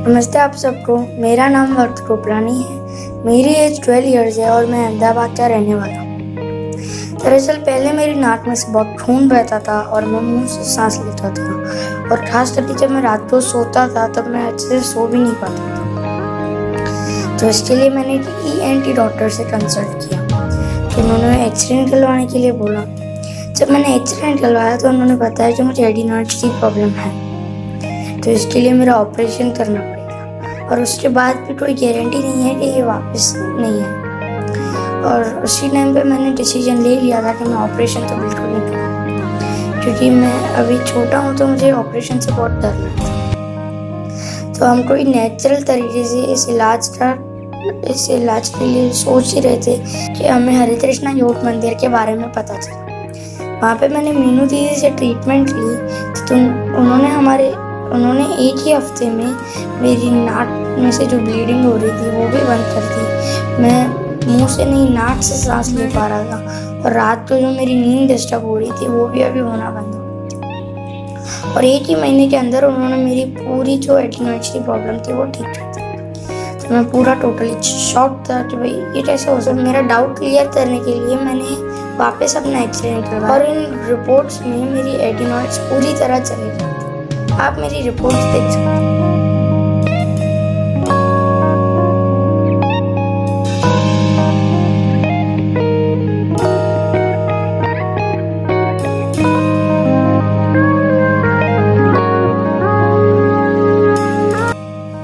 नमस्ते आप सबको। मेरा नाम वर्थ कृपलानी है। मेरी एज 12 इयर्स है और मैं अहमदाबाद का रहने वाला हूँ। दरअसल पहले मेरी नाक में से बहुत खून बहता था और मैं मुंह से सांस लेता था, और खास करके जब मैं रात को सोता था तब मैं अच्छे से सो भी नहीं पाता था। तो इसके लिए मैंने ENT डॉक्टर से कंसल्ट किया, तो उन्होंने एक्सरे निकलवाने के लिए बोला। जब मैंने एक्सरे निकलवाया तो उन्होंने बताया कि मुझे एडिनॉइड्स की प्रॉब्लम है, तो इसके लिए मेरा ऑपरेशन करना पड़ेगा, और उसके बाद भी कोई गारंटी नहीं है कि ये वापस नहीं है। और उसी टाइम पे मैंने डिसीजन ले लिया था कि मैं ऑपरेशन तो बिल्कुल नहीं करूँगा, क्योंकि मैं अभी छोटा हूँ तो मुझे ऑपरेशन से बहुत डर लगता है। तो हम कोई नेचुरल तरीके से इस इलाज के लिए सोच ही रहे थे कि हमें हरे कृष्णा योग मंदिर के बारे में पता चला। वहाँ पे मैंने मीनू दीदी से ट्रीटमेंट ली, तो उन्होंने एक ही हफ्ते में मेरी नाक में से जो ब्लीडिंग हो रही थी वो भी बंद कर दी। मैं मुंह से नहीं नाक से सांस ले पा रहा था, और रात को जो मेरी नींद डिस्टर्ब हो रही थी वो भी अभी होना बंद हो गई। और एक ही महीने के अंदर उन्होंने मेरी पूरी जो एडिनॉइड्स की प्रॉब्लम थी वो ठीक कर दी। तो मैं पूरा टोटली शॉक था कि भाई ये कैसे हो सकता। मेरा डाउट क्लियर करने के लिए मैंने वापस अपना एक्सरे निकलवाया, और इन रिपोर्ट्स में मेरी एडिनॉइड्स पूरी तरह चली गई। आप मेरी रिपोर्ट देख सकते हैं।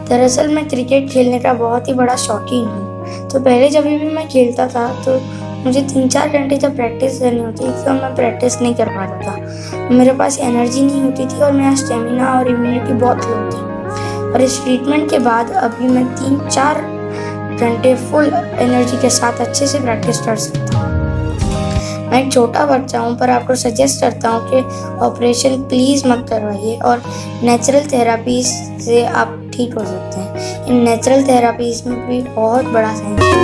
दरअसल मैं क्रिकेट खेलने का बहुत ही बड़ा शौकीन हूँ। तो पहले जब भी मैं खेलता था तो मुझे 3-4 घंटे जब प्रैक्टिस करनी होती थी तो मैं प्रैक्टिस नहीं कर पाता था। मेरे पास एनर्जी नहीं होती थी और मेरा स्टेमिना और इम्यूनिटी बहुत लो थी। और इस ट्रीटमेंट के बाद अभी मैं 3-4 घंटे फुल एनर्जी के साथ अच्छे से प्रैक्टिस कर सकता हूँ। मैं एक छोटा बच्चा हूँ, पर आपको सजेस्ट करता हूँ कि ऑपरेशन प्लीज़ मत करवाइए, और नेचुरल थेरापीज से आप ठीक हो सकते हैं। इन नेचुरल थेरापीज में भी बहुत बड़ा साइंस है।